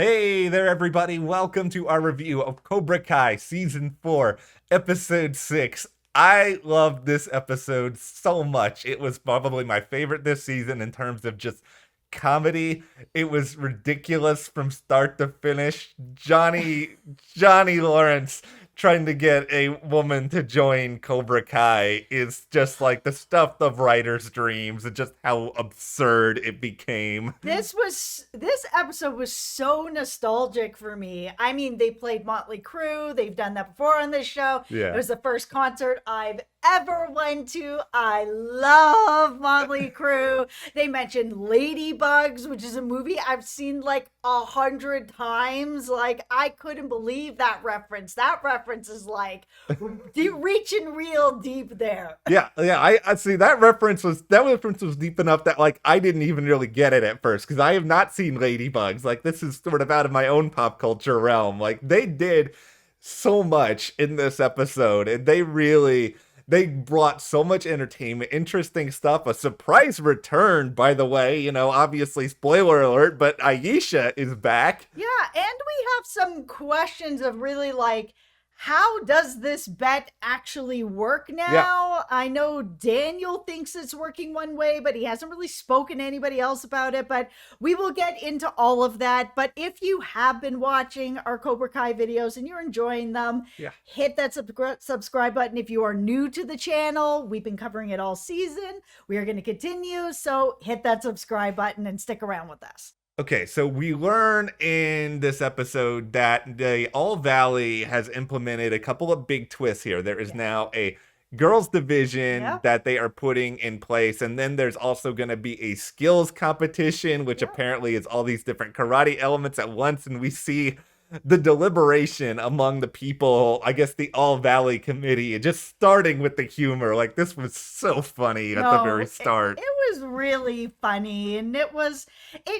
Hey there, everybody. Welcome to our review of Cobra Kai Season 4, Episode 6. I loved this episode so much. It was probably my favorite this season in terms of just comedy. It was ridiculous from start to finish. Johnny Lawrence trying to get a woman to join Cobra Kai is just like the stuff of writers' dreams and just how absurd it became. This episode was so nostalgic for me. I mean, they played Motley Crue. They've done that before on this show. Yeah. It was the first concert I've ever went to. I love Motley Crue. They mentioned Ladybugs, which is a movie I've seen like 100 times. Like, I couldn't believe that reference. That reference is like reaching real deep there. Yeah. I see that reference was deep enough that like I didn't even really get it at first because I have not seen Ladybugs. Like, this is sort of out of my own pop culture realm. Like, they did so much in this episode, and they brought so much entertainment, interesting stuff, a surprise return, by the way, obviously spoiler alert, but Aisha is back. Yeah, and we have some questions of really like, how does this bet actually work now? Yeah. I know Daniel thinks it's working one way, but he hasn't really spoken to anybody else about it. But we will get into all of that. But if you have been watching our Cobra Kai videos and you're enjoying them, Yeah. hit that subscribe button. If you are new to the channel, we've been covering it all season. We are going to continue. So hit that subscribe button and stick around with us. Okay, so we learn in this episode that the All Valley has implemented a couple of big twists here. There is now a girls division that they are putting in place, and then there's also going to be a skills competition, which apparently is all these different karate elements at once, and we see the deliberation among the people, I guess the All Valley committee, just starting with the humor. Like, this was so funny at the very start. It was really funny, and it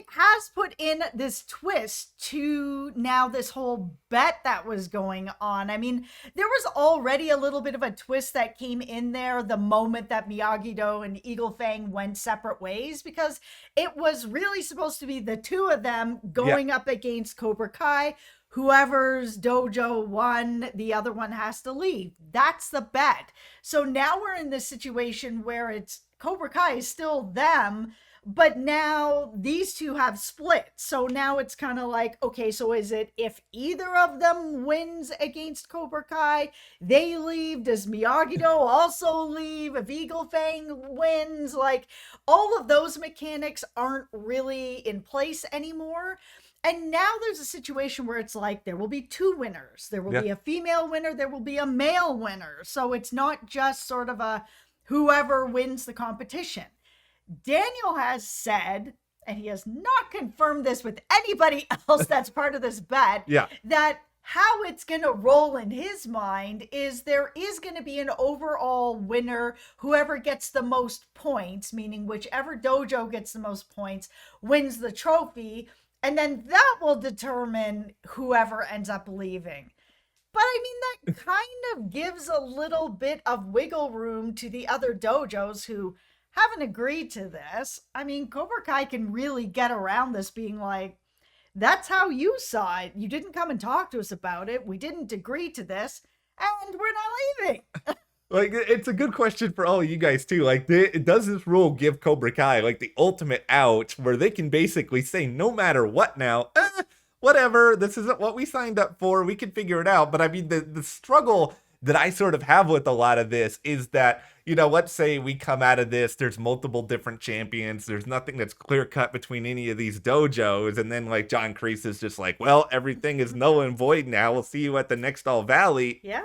has put in this twist to now this whole bet that was going on. I mean, there was already a little bit of a twist that came in there the moment that Miyagi-Do and Eagle Fang went separate ways, because it was really supposed to be the two of them going up against Cobra Kai. Whoever's dojo won, the other one has to leave. That's the bet. So now we're in this situation where it's Cobra Kai is still them, but now these two have split. So now it's kind of like, okay, so is it if either of them wins against Cobra Kai, they leave? Does Miyagi-Do also leave if Eagle Fang wins? Like, all of those mechanics aren't really in place anymore. And now there's a situation where it's like there will be two winners. There will be a female winner. There will be a male winner. So it's not just sort of a whoever wins the competition. Daniel has said, and he has not confirmed this with anybody else that's part of this bet, that how it's going to roll in his mind is there is going to be an overall winner. Whoever gets the most points, meaning whichever dojo gets the most points, wins the trophy. And then that will determine whoever ends up leaving. But I mean, that kind of gives a little bit of wiggle room to the other dojos who haven't agreed to this. I mean, Cobra Kai can really get around this being like, that's how you saw it. You didn't come and talk to us about it. We didn't agree to this, and we're not leaving. Like, it's a good question for all of you guys, too. Like, does this rule give Cobra Kai, like, the ultimate out where they can basically say, no matter what now, whatever, this isn't what we signed up for, we can figure it out. But, I mean, the struggle that I sort of have with a lot of this is that, let's say we come out of this, there's multiple different champions, there's nothing that's clear-cut between any of these dojos, and then, like, John Kreese is just like, well, everything is null and void now, we'll see you at the next All Valley. Yeah.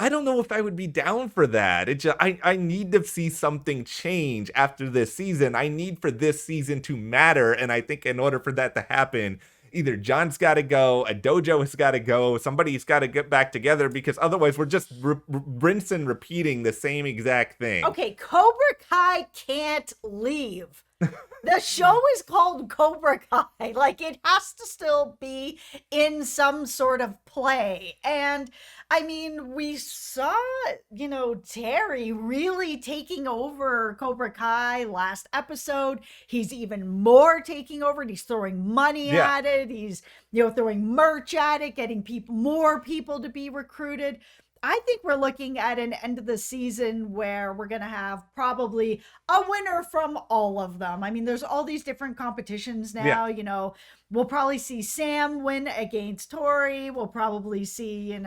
I don't know if I would be down for that. I need to see something change after this season. I need for this season to matter. And I think in order for that to happen, either John's got to go, a dojo has got to go, somebody's got to get back together, because otherwise we're just rinse and repeating the same exact thing. Okay, Cobra Kai can't leave. The show is called Cobra Kai. Like, it has to still be in some sort of play. And I mean, we saw, Terry really taking over Cobra Kai last episode. He's even more taking over. He's throwing money Yeah. at it. He's, throwing merch at it, getting more people to be recruited. I think we're looking at an end of the season where we're going to have probably a winner from all of them. I mean, there's all these different competitions Yeah. now. We'll probably see Sam win against Tori. We'll probably see,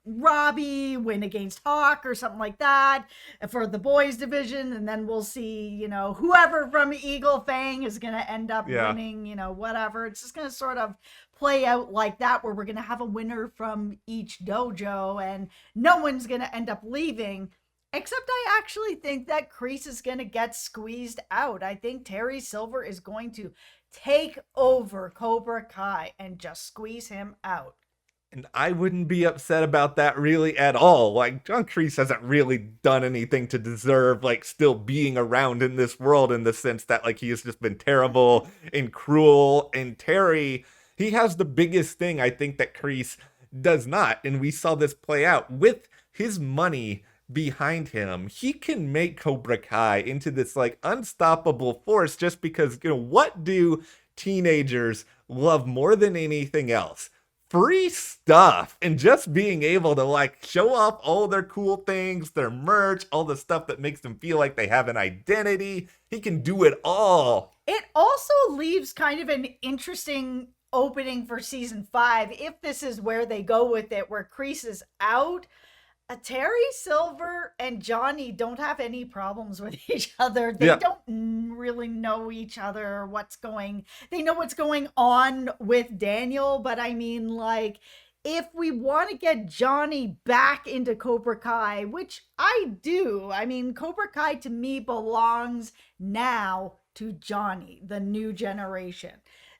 Robbie win against Hawk or something like that for the boys division. And then we'll see, whoever from Eagle Fang is going to end up Yeah. winning, whatever. It's just going to sort of play out like that, where we're going to have a winner from each dojo and no one's going to end up leaving. Except I actually think that Kreese is going to get squeezed out. I think Terry Silver is going to take over Cobra Kai and just squeeze him out. And I wouldn't be upset about that really at all. Like, John Kreese hasn't really done anything to deserve, like, still being around in this world, in the sense that, like, he has just been terrible and cruel. And Terry, he has the biggest thing I think that Kreese does not. And we saw this play out with his money behind him. He can make Cobra Kai into this, like, unstoppable force, just because, what do teenagers love more than anything else? Free stuff, and just being able to, like, show off all their cool things, their merch, all the stuff that makes them feel like they have an identity. He can do it all. It also leaves kind of an interesting opening for season 5, if this is where they go with it, where Kreese is out. Terry Silver and Johnny don't have any problems with each other. They don't really know each other. They know what's going on with Daniel, but I mean, like, if we want to get Johnny back into Cobra Kai, which I do, I mean, Cobra Kai to me belongs now to Johnny, the new generation.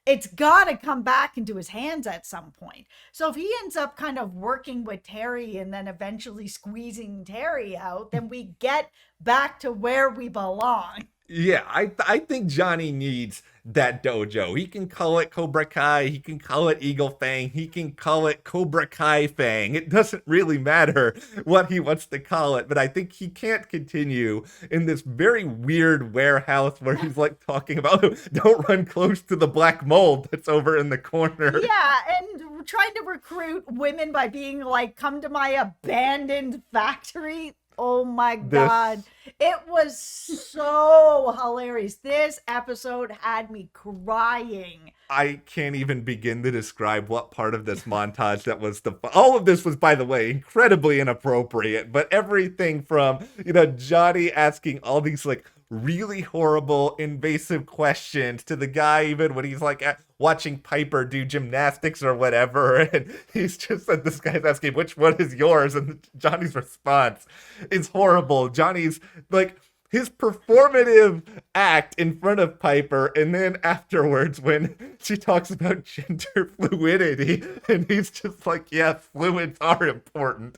It's got to come back into his hands at some point. So if he ends up kind of working with Terry and then eventually squeezing Terry out, then we get back to where we belong. Yeah, I think Johnny needs that dojo. He can call it Cobra Kai, he can call it Eagle Fang, he can call it Cobra Kai Fang. It doesn't really matter what he wants to call it, but I think he can't continue in this very weird warehouse where he's like talking about, don't run close to the black mold that's over in the corner. Yeah, and trying to recruit women by being like, come to my abandoned factory. Oh my God. It was so hilarious. This episode had me crying. I can't even begin to describe what part of this montage that was all of this was, by the way, incredibly inappropriate, but everything from, Johnny asking all these, like, really horrible, invasive questions to the guy, even when he's like watching Piper do gymnastics or whatever, and he's just like, this guy's asking, which one is yours? And Johnny's response is horrible. Johnny's like, his performative act in front of Piper, and then afterwards when she talks about gender fluidity, and he's just like, yeah, fluids are important.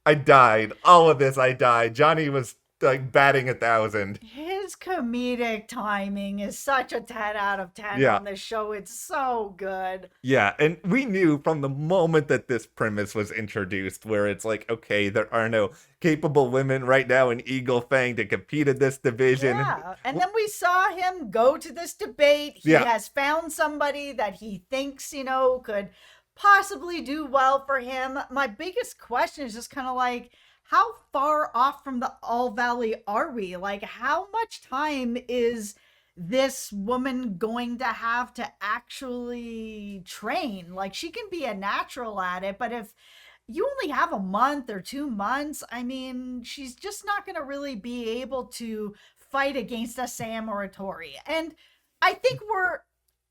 I died. All of this, I died. Johnny was like batting 1,000. His comedic timing is such a 10 out of 10 on this show. It's so good. Yeah, and we knew from the moment that this premise was introduced, where it's like, okay, there are no capable women right now in Eagle Fang to compete in this division. Yeah, and then we saw him go to this debate. He has found somebody that he thinks, could possibly do well for him. My biggest question is just kind of like, how far off from the All Valley are we? Like, how much time is this woman going to have to actually train? Like, she can be a natural at it, but if you only have a month or 2 months, I mean, she's just not going to really be able to fight against a Sam or a Tori. And I think we're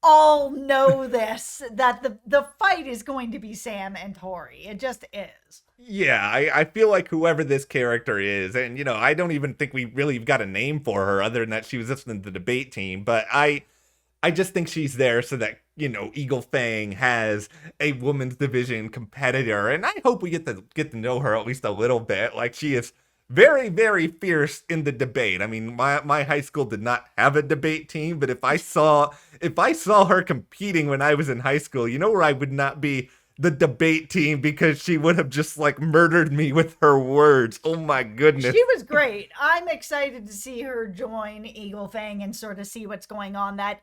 all know this, that the fight is going to be Sam and Tori. It just is. Yeah, I feel like whoever this character is, and, I don't even think we really got a name for her other than that she was just in the debate team, but I just think she's there so that, Eagle Fang has a women's division competitor, and I hope we get to know her at least a little bit. Like, she is very, very fierce in the debate. I mean, my high school did not have a debate team, but if I saw her competing when I was in high school, you know where I would not be? The debate team, because she would have just like murdered me with her words. Oh my goodness. She was great. I'm excited to see her join Eagle Fang and sort of see what's going on. That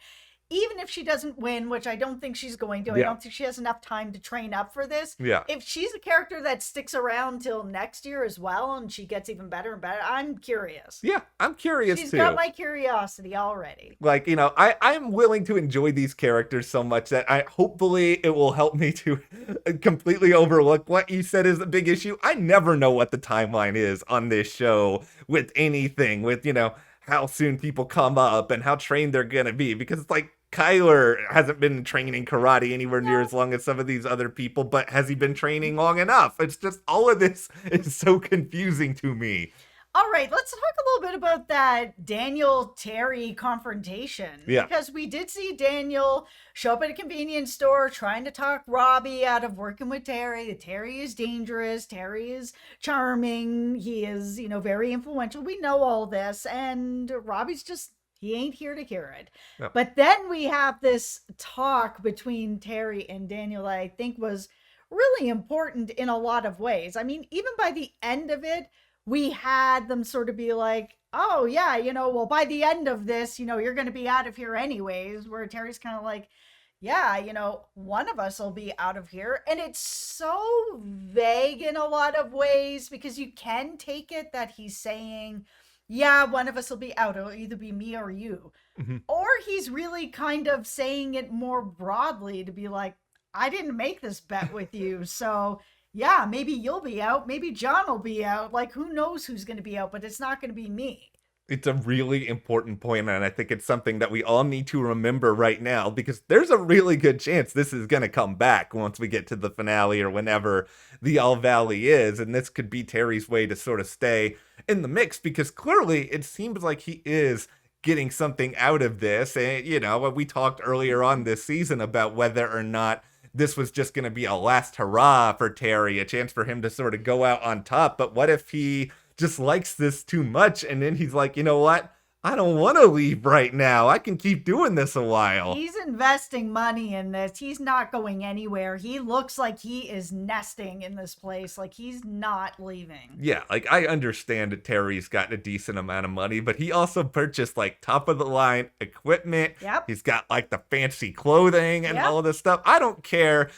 even if she doesn't win, which I don't think she's going to, I Yeah. don't think she has enough time to train up for this. Yeah. If she's a character that sticks around till next year as well and she gets even better and better, I'm curious. Yeah, I'm curious She's too. got my curiosity already. Like, I'm willing to enjoy these characters so much that hopefully it will help me to completely overlook what you said is a big issue. I never know what the timeline is on this show with anything, with, how soon people come up and how trained they're gonna be, because it's like Kyler hasn't been training karate anywhere near as long as some of these other people, but has he been training long enough? It's just, all of this is so confusing to me. All right, let's talk a little bit about that Daniel Terry confrontation. Yeah. Because we did see Daniel show up at a convenience store trying to talk Robbie out of working with Terry. Terry is dangerous. Terry is charming. He is, very influential. We know all this. And Robbie's just, he ain't here to hear it. No. But then we have this talk between Terry and Daniel that I think was really important in a lot of ways. I mean, even by the end of it, we had them sort of be like, oh yeah, well, by the end of this, you're going to be out of here anyways, where Terry's kind of like, yeah, one of us will be out of here. And it's so vague in a lot of ways, because you can take it that he's saying, yeah, one of us will be out. It'll either be me or you. Mm-hmm. Or he's really kind of saying it more broadly to be like, I didn't make this bet with you. So yeah, maybe you'll be out. Maybe John will be out. Like, who knows who's going to be out, but it's not going to be me. It's a really important point, and I think it's something that we all need to remember right now, because there's a really good chance this is going to come back once we get to the finale or whenever the All Valley is, and this could be Terry's way to sort of stay in the mix, because clearly it seems like he is getting something out of this. And, we talked earlier on this season about whether or not this was just going to be a last hurrah for Terry, a chance for him to sort of go out on top. But what if he just likes this too much, and then he's like, you know what? I don't want to leave right now. I can keep doing this a while. He's investing money in this. He's not going anywhere. He looks like he is nesting in this place. Like, he's not leaving. Yeah, like, I understand that Terry's got a decent amount of money, but he also purchased like top of the line equipment. Yep. He's got like the fancy clothing and all this stuff. I don't care,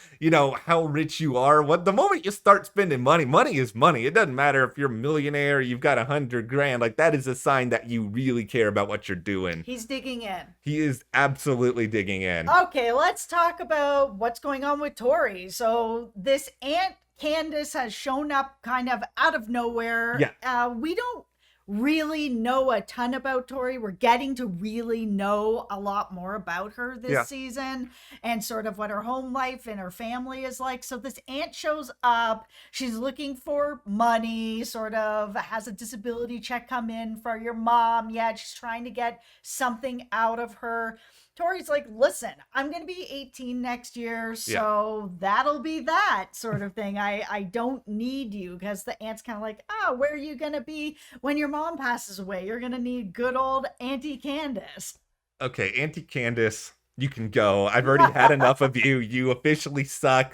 how rich you are. The moment you start spending money, money is money. It doesn't matter if you're a millionaire or you've got $100,000. Like, that is a sign that you really care about what you're doing. He's digging in. He is absolutely digging in. Okay, let's talk about what's going on with Tori. So this Aunt Candace has shown up kind of out of nowhere. Yeah. We don't really know a ton about Tori. We're getting to really know a lot more about her this season, and sort of what her home life and her family is like. So this aunt shows up. She's looking for money, sort of has a disability check come in for your mom. Yeah, she's trying to get something out of her. Tori's like, listen, I'm going to be 18 next year, so that'll be that sort of thing. I don't need you, because the aunt's kind of like, where are you going to be when your mom passes away? You're going to need good old Auntie Candace. Okay, Auntie Candace, you can go. I've already had enough of you. You officially suck.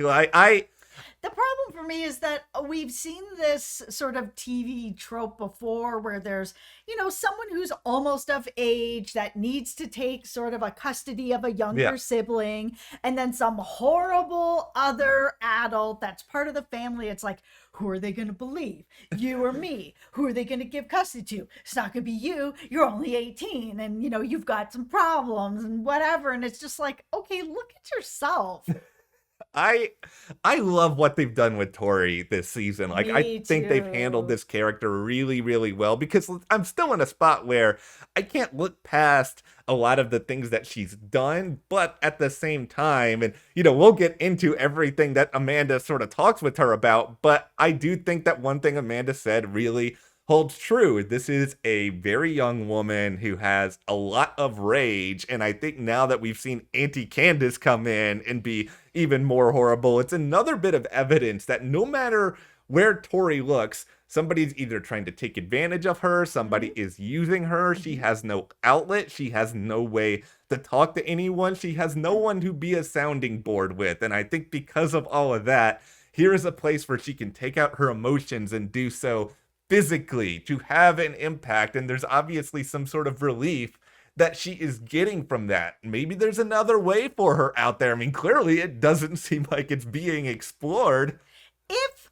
The problem for me is that we've seen this sort of TV trope before, where there's, someone who's almost of age that needs to take sort of a custody of a younger sibling, and then some horrible other adult that's part of the family. It's like, who are they going to believe? You or me? Who are they going to give custody to? It's not going to be you. You're only 18 and, you've got some problems and whatever. And it's just like, okay, look at yourself. I love what they've done with Tori this season. Like, I think they've handled this character really, really well, because I'm still in a spot where I can't look past a lot of the things that she's done, but at the same time, and, we'll get into everything that Amanda sort of talks with her about, but I do think that one thing Amanda said really holds true. This is a very young woman who has a lot of rage, and I think now that we've seen Auntie Candace come in and be even more horrible, it's another bit of evidence that no matter where Tori looks, somebody's either trying to take advantage of her, somebody is using her, she has no outlet, she has no way to talk to anyone, she has no one to be a sounding board with. And I think because of all of that, here is a place where she can take out her emotions and do so physically to have an impact. And there's obviously some sort of relief that she is getting from that. Maybe there's another way for her out there. I mean, clearly it doesn't seem like it's being explored. If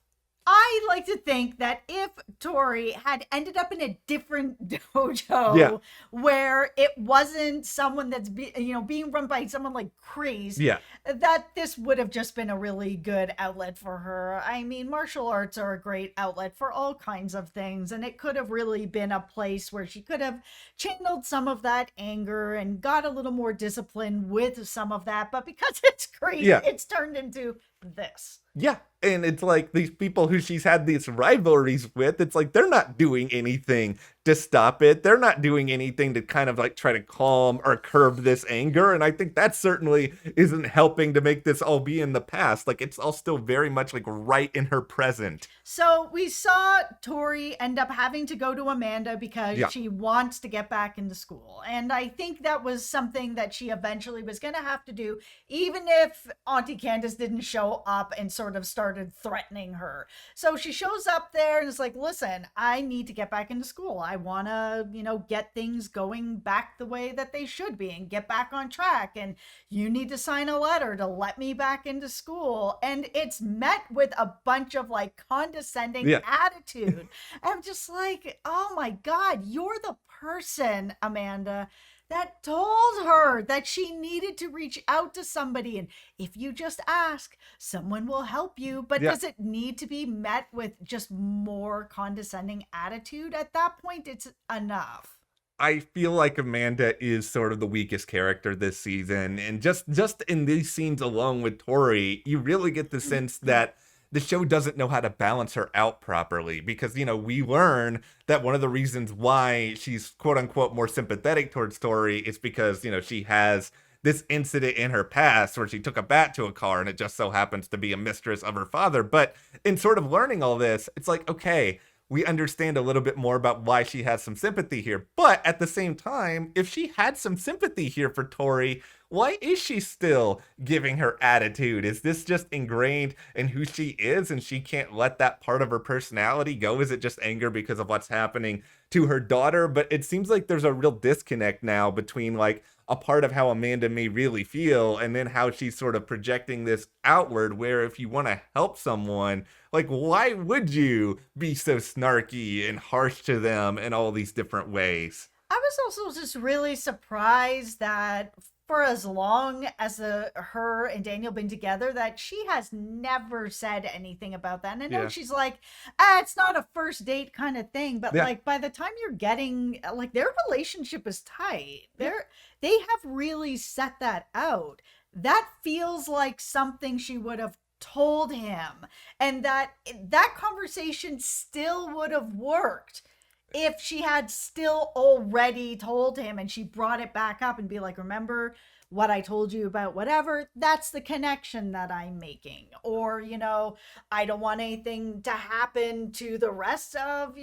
I like to think that if Tori had ended up in a different dojo where it wasn't someone that's being run by someone like Kreese, that this would have just been a really good outlet for her. I mean, martial arts are a great outlet for all kinds of things, and it could have really been a place where she could have channeled some of that anger and got a little more discipline with some of that. But because it's Kreese, it's turned into this. Yeah, and it's like these people who she's had these rivalries with, it's like they're not doing anything to stop it. They're not doing anything to kind of like try to calm or curb this anger. And I think that certainly isn't helping to make this all be in the past. Like it's all still very much like right in her present. So we saw Tori end up having to go to Amanda because she wants to get back into school. And I think that was something that she eventually was going to have to do, even if Auntie Candace didn't show up and sort of started threatening her. So she shows up there and is like, listen, I need to get back into school. I want to, get things going back the way that they should be and get back on track. And you need to sign a letter to let me back into school. And it's met with a bunch of like condescending attitude. I'm just like, oh my God, you're the person, Amanda, that told her that she needed to reach out to somebody. And if you just ask, someone will help you. But does it need to be met with just more condescending attitude? At that point, it's enough. I feel like Amanda is sort of the weakest character this season. And just in these scenes alone with Tori, you really get the sense that the show doesn't know how to balance her out properly because, we learn that one of the reasons why she's quote unquote more sympathetic towards Tori is because, she has this incident in her past where she took a bat to a car and it just so happens to be a mistress of her father. But in sort of learning all this, it's like, okay, we understand a little bit more about why she has some sympathy here. But at the same time, if she had some sympathy here for Tori, why is she still giving her attitude? Is this just ingrained in who she is and she can't let that part of her personality go? Is it just anger because of what's happening to her daughter? But it seems like there's a real disconnect now between like a part of how Amanda may really feel and then how she's sort of projecting this outward, where if you want to help someone, like why would you be so snarky and harsh to them in all these different ways? I was also just really surprised that for as long as her and Daniel been together, that she has never said anything about that. And I know she's like, it's not a first date kind of thing, but like by the time you're getting like their relationship is tight. They have really set that out. That feels like something she would have told him, and that conversation still would have worked if she had still already told him and she brought it back up and be like, remember what I told you about whatever? That's the connection that I'm making. Or, I don't want anything to happen to the rest of,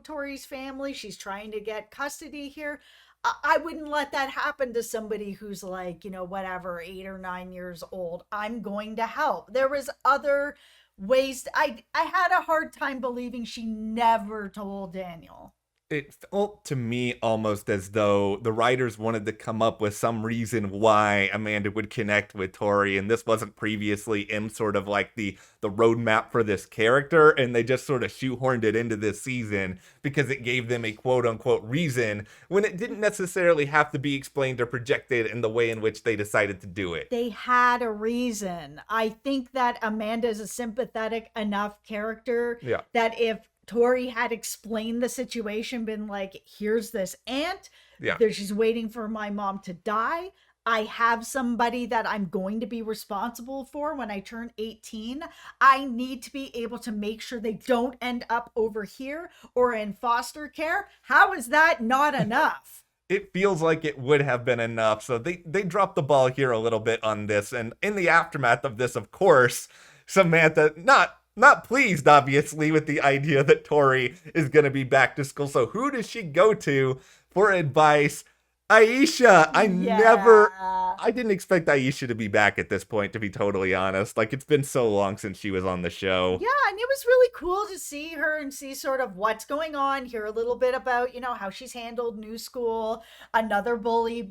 Tori's family. She's trying to get custody here. I wouldn't let that happen to somebody who's like, 8 or 9 years old. I'm going to help. There was other ways. I had a hard time believing she never told Daniel. It felt to me almost as though the writers wanted to come up with some reason why Amanda would connect with Tori, and this wasn't previously in sort of like the roadmap for this character, and they just sort of shoehorned it into this season because it gave them a quote-unquote reason when it didn't necessarily have to be explained or projected in the way in which they decided to do it. They had a reason. I think that Amanda is a sympathetic enough character that if Tori had explained the situation, been like, here's this aunt, she's waiting for my mom to die. I have somebody that I'm going to be responsible for when I turn 18. I need to be able to make sure they don't end up over here or in foster care. How is that not enough? It feels like it would have been enough. So they dropped the ball here a little bit on this. And in the aftermath of this, of course, Samantha, not not pleased, obviously, with the idea that Tori is going to be back to school. So who does she go to for advice? Aisha. Yeah. I didn't expect Aisha to be back at this point, to be totally honest. Like, it's been so long since she was on the show. Yeah, and it was really cool to see her and see sort of what's going on, hear a little bit about, how she's handled new school, another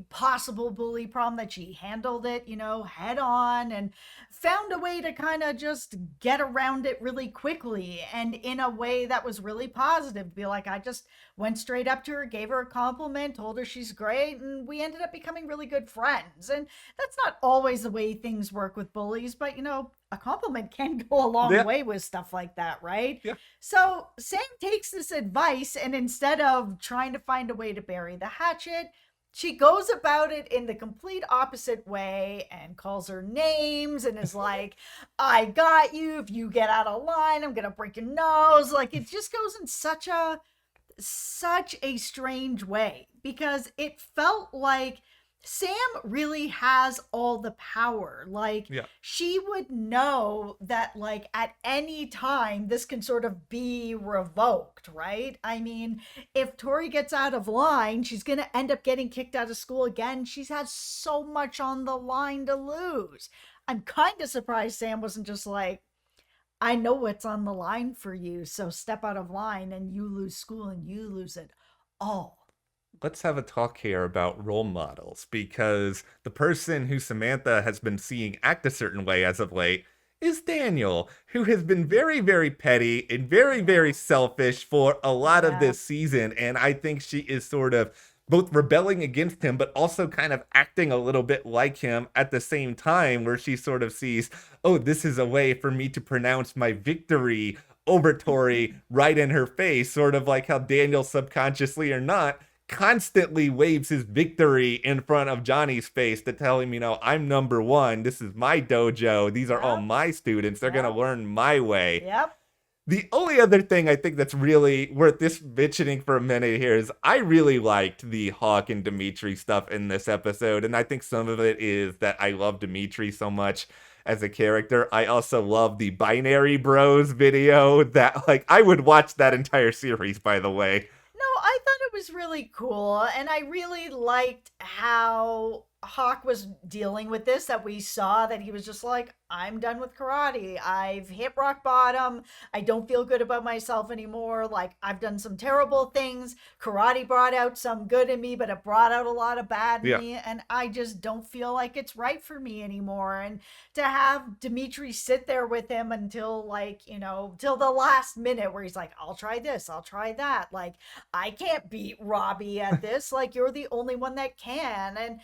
possible bully problem that she handled it, head on and found a way to kind of just get around it really quickly and in a way that was really positive. Be like, I just went straight up to her, gave her a compliment, told her she's great, and we ended up becoming really good friends. And that's not always the way things work with bullies, but a compliment can go a long way with stuff like that, right? Yeah. So Sam takes this advice, and instead of trying to find a way to bury the hatchet, she goes about it in the complete opposite way and calls her names and is like, I got you. If you get out of line, I'm going to break your nose. Like, it just goes in such a strange way, because it felt like Sam really has all the power. Like, she would know that, like, at any time this can sort of be revoked, right? I mean, if Tori gets out of line, she's going to end up getting kicked out of school again. She's had so much on the line to lose. I'm kind of surprised Sam wasn't just like, I know what's on the line for you, so step out of line and you lose school and you lose it all. Let's have a talk here about role models, because the person who Samantha has been seeing act a certain way as of late is Daniel, who has been very, very petty and very, very selfish for a lot of this season. And I think she is sort of both rebelling against him, but also kind of acting a little bit like him at the same time, where she sort of sees, oh, this is a way for me to pronounce my victory over Tori right in her face, sort of like how Daniel, subconsciously or not, constantly waves his victory in front of Johnny's face to tell him, I'm number one. This is my dojo. These are all my students. They're going to learn my way. Yep. The only other thing I think that's really worth this mentioning for a minute here is I really liked the Hawk and Dimitri stuff in this episode. And I think some of it is that I love Dimitri so much as a character. I also love the Binary Bros video that, like, I would watch that entire series, by the way. No, I thought it was really cool, and I really liked how Hawk was dealing with this, that we saw that he was just like, I'm done with karate. I've hit rock bottom. I don't feel good about myself anymore. Like, I've done some terrible things. Karate brought out some good in me, but it brought out a lot of bad in me, and I just don't feel like it's right for me anymore. And to have Dimitri sit there with him until, like, till the last minute, where he's like, I'll try this, I'll try that. Like, I can't beat Robbie at this. Like, you're the only one that can. And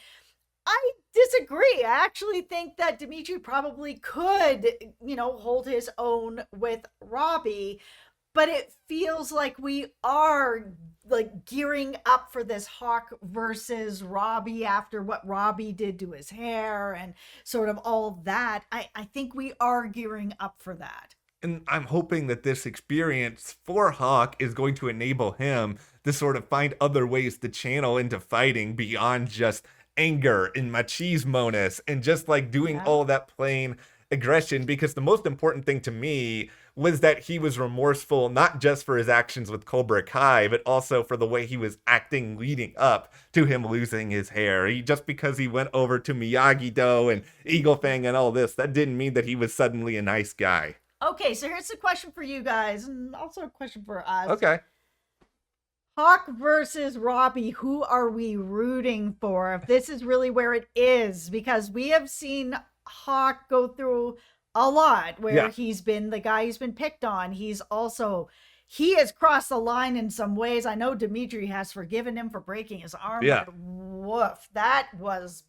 I disagree. I actually think that Dimitri probably could, hold his own with Robbie, but it feels like we are, like, gearing up for this Hawk versus Robbie after what Robbie did to his hair and sort of all that. I think we are gearing up for that. And I'm hoping that this experience for Hawk is going to enable him to sort of find other ways to channel into fighting beyond just anger and machismo-ness and just, like, doing all that plain aggression, because the most important thing to me was that he was remorseful, not just for his actions with Cobra Kai, but also for the way he was acting leading up to him losing his hair. Just because he went over to Miyagi-Do and Eagle Fang and all this, that didn't mean that he was suddenly a nice guy. Okay, so here's a question for you guys, and also a question for us. Okay. Hawk versus Robbie, who are we rooting for? If this is really where it is, because we have seen Hawk go through a lot where he's been the guy who's been picked on. He has crossed the line in some ways. I know Dimitri has forgiven him for breaking his arm. Yeah. But woof, that was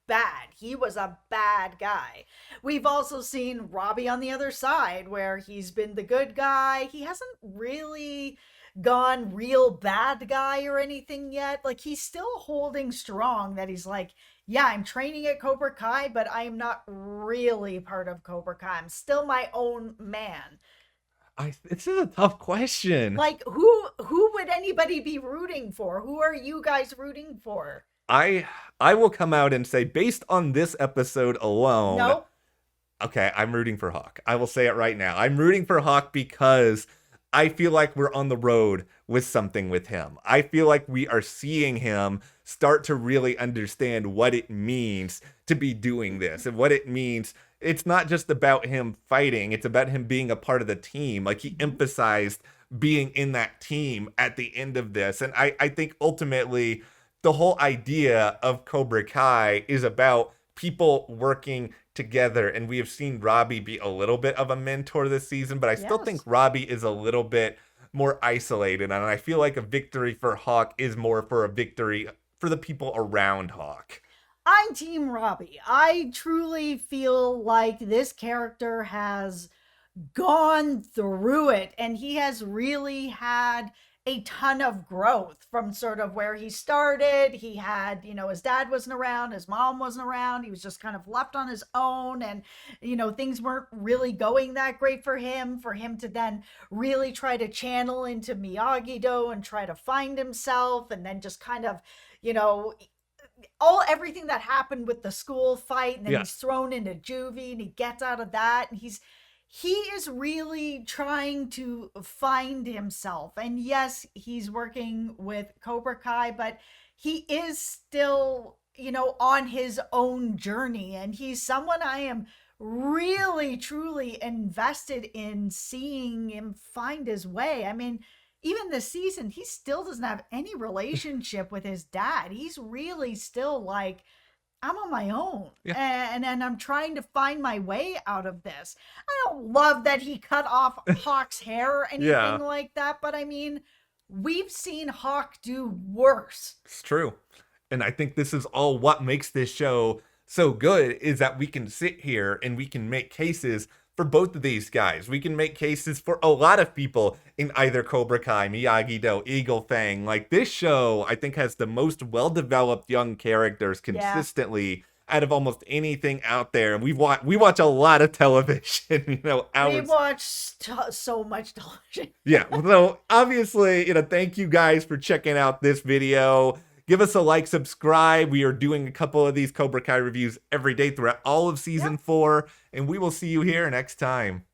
bad. He was a bad guy. We've also seen Robbie on the other side, where he's been the good guy. He hasn't really gone real bad guy or anything yet. Like, he's still holding strong that he's like, yeah, I'm training at Cobra Kai, but I am not really part of Cobra Kai. I'm still my own man. This is a tough question. Like, who would anybody be rooting for? Who are you guys rooting for? I will come out and say, based on this episode alone, Nope. Okay, I'm rooting for Hawk. I will say it right now. I'm rooting for Hawk because I feel like we're on the road with something with him. I feel like we are seeing him start to really understand what it means to be doing this and what it means. It's not just about him fighting, it's about him being a part of the team. Like he emphasized being in that team at the end of this. And I think ultimately the whole idea of Cobra Kai is about people working together. And we have seen Robbie be a little bit of a mentor this season, but I still think Yes. Robbie is a little bit more isolated. And I feel like a victory for Hawk is more for a victory for the people around Hawk. I'm Team Robbie. I truly feel like this character has gone through it and he has really had a ton of growth from sort of where he started. He had, his dad wasn't around, his mom wasn't around. He was just kind of left on his own and things weren't really going that great for him to then really try to channel into Miyagi-Do and try to find himself and then just kind of, you know, all everything that happened with the school fight and then Yeah. he's thrown into juvie and he gets out of that and he is really trying to find himself. And yes, he's working with Cobra Kai, but he is still, on his own journey. And he's someone I am really, truly invested in seeing him find his way. I mean, even this season, he still doesn't have any relationship with his dad. He's really still like, I'm on my own Yeah. and I'm trying to find my way out of this. I don't love that he cut off Hawk's hair or anything Yeah. like that, but I mean, we've seen Hawk do worse. It's true. And I think this is all what makes this show so good is that we can sit here and we can make cases for both of these guys. We can make cases for a lot of people in either Cobra Kai, Miyagi-Do, Eagle Fang. Like this show, I think has the most well-developed young characters consistently out of almost anything out there. And we watch a lot of television, We hours. watch so much television. Yeah. So obviously, thank you guys for checking out this video. Give us a like, subscribe. We are doing a couple of these Cobra Kai reviews every day throughout all of season 4, and we will see you here next time.